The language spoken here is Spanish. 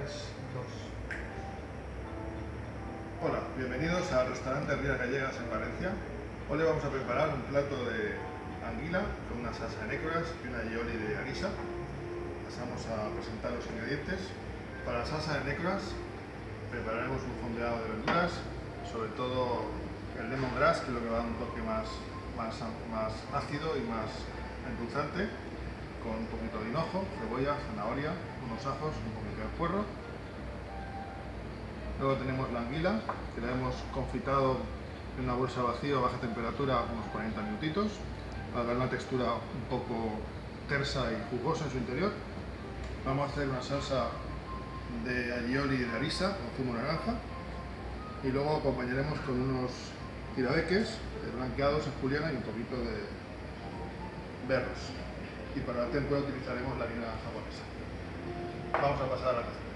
3, 2. Hola, bienvenidos al restaurante Rías Gallegas en Valencia. Hoy le vamos a preparar un plato de anguila con una salsa de nécoras y una aioli de harissa. Pasamos a presentar los ingredientes. Para la salsa de nécoras prepararemos un fondeado de verduras, sobre todo el lemongrass, que es lo que va a dar un toque más ácido y más endulzante, con un poquito de hinojo, cebolla, zanahoria, unos ajos, un poquito de puerro. Luego tenemos la anguila, que la hemos confitado en una bolsa vacía a baja temperatura unos 40 minutitos, para dar una textura un poco tersa y jugosa en su interior. Vamos a hacer una salsa de aioli y de harissa con zumo de naranja, y luego acompañaremos con unos tirabeques blanqueados en juliana y un poquito de berros. Y para el tempura utilizaremos la harina japonesa. Vamos a pasar a la receta.